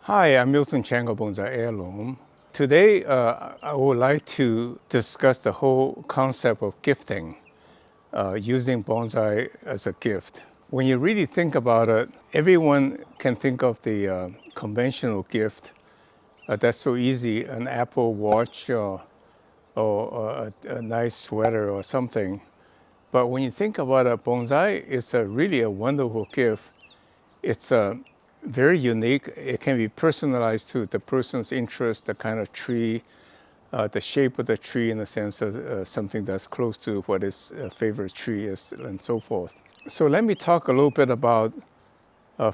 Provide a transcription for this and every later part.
Hi, I'm miltonchang of Bonsaiheirloom. Today, I would like to discuss the whole concept of gifting, using bonsai as a gift. When you really think about it, everyone can think of the conventional gift. That's so easy, an Apple Watch or a nice sweater or something. But when you think about it, bonsai is really a wonderful gift. It's very unique. It can be personalized to the person's interest, the kind of tree, the shape of the tree in the sense of something that's close to what his favorite tree is, and so forth. So let me talk a little bit about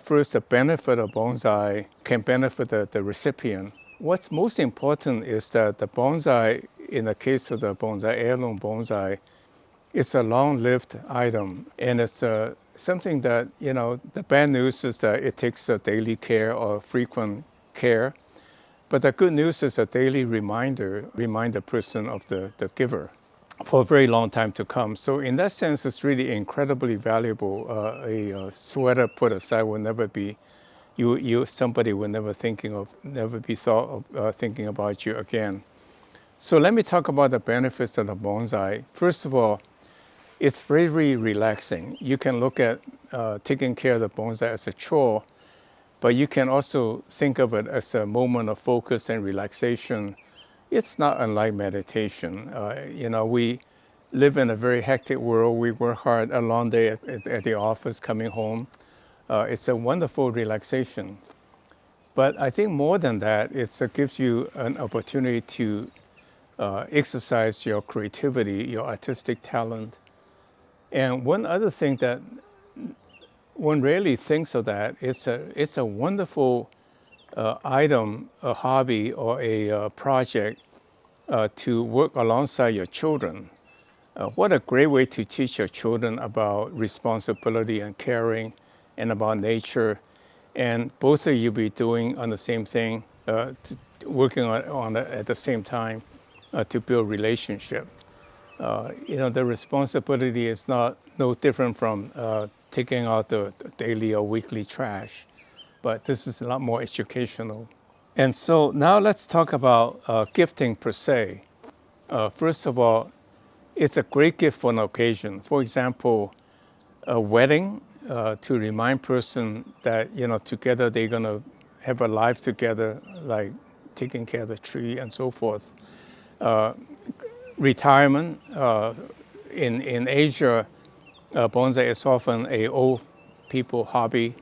first the benefit of bonsai can benefit the recipient. What's most important is that the bonsai, in the case of the bonsai heirloom bonsai, it's a long-lived item, and it's something that, the bad news is that it takes a daily care or frequent care. But the good news is a daily remind the person of the giver for a very long time to come. So in that sense, it's really incredibly valuable. A sweater put aside will never be, somebody will never be thought of thinking about you again. So let me talk about the benefits of the bonsai. First of all, it's very relaxing. You can look at taking care of the bonsai as a chore, but you can also think of it as a moment of focus and relaxation. It's not unlike meditation. We live in a very hectic world. We work hard a long day at the office, coming home. It's a wonderful relaxation. But I think more than that, it gives you an opportunity to exercise your creativity, your artistic talent. And one other thing that one rarely thinks of, that it's a wonderful item, a hobby, or a project to work alongside your children. What a great way to teach your children about responsibility and caring and about nature. And both of you be doing on the same thing, working on it at the same time to build relationship. The responsibility is no different from taking out the daily or weekly trash, but this is a lot more educational. And so now let's talk about gifting per se. First of all, it's a great gift for an occasion. For example, a wedding, to remind person that, together they're going to have a life together, like taking care of the tree and so forth. Retirement, in Asia, bonsai is often a old people hobby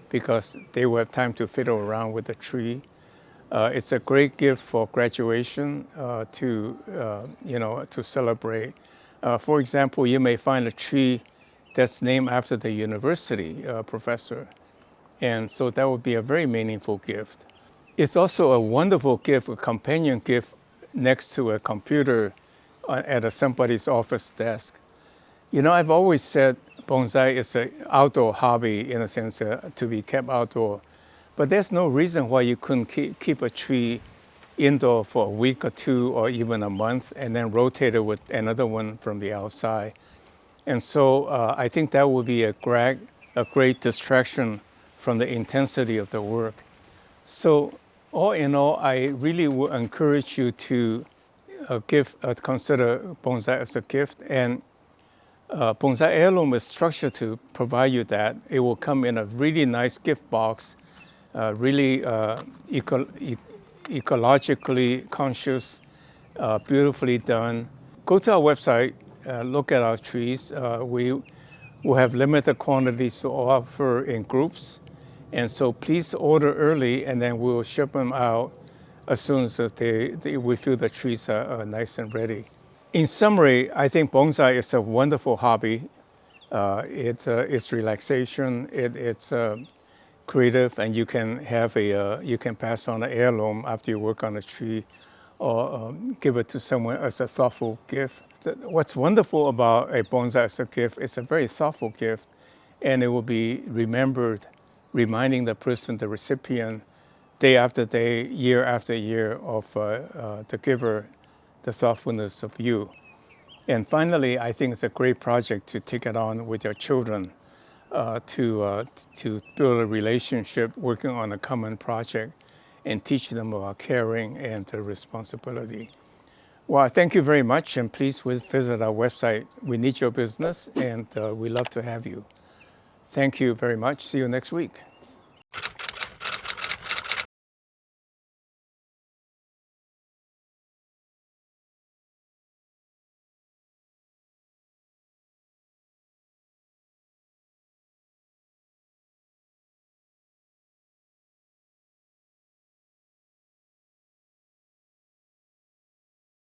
because they will have time to fiddle around with the tree. It's a great gift for graduation, to celebrate. For example, you may find a tree that's named after the university professor, and so that would be a very meaningful gift. It's also a wonderful gift, a companion gift next to a computer at somebody's office desk. I've always said bonsai is an outdoor hobby in a sense, to be kept outdoor. But there's no reason why you couldn't keep a tree indoor for a week or two or even a month and then rotate it with another one from the outside. And so I think that would be a great distraction from the intensity of the work. So all in all, I really would encourage you to consider bonsai as a gift. And bonsai heirloom is structured to provide you that. It will come in a really nice gift box, really ecologically conscious, beautifully done. Go to our website, look at our trees. We will have limited quantities to offer in groups. And so please order early, and then we will ship them out as soon as we feel the trees are nice and ready. In summary, I think bonsai is a wonderful hobby. It's relaxation. It's creative, and you can you can pass on an heirloom after you work on a tree, or give it to someone as a thoughtful gift. What's wonderful about a bonsai as a gift, it's a very thoughtful gift, and it will be remembered, reminding the person, the recipient, day after day, year after year, of the giver, the thoughtfulness of you. And finally, I think it's a great project to take it on with your children, to build a relationship, working on a common project. and teach them about caring and responsibility. Well, thank you very much, and please visit our website. We need your business, and we love to have you. Thank you very much. See you next week.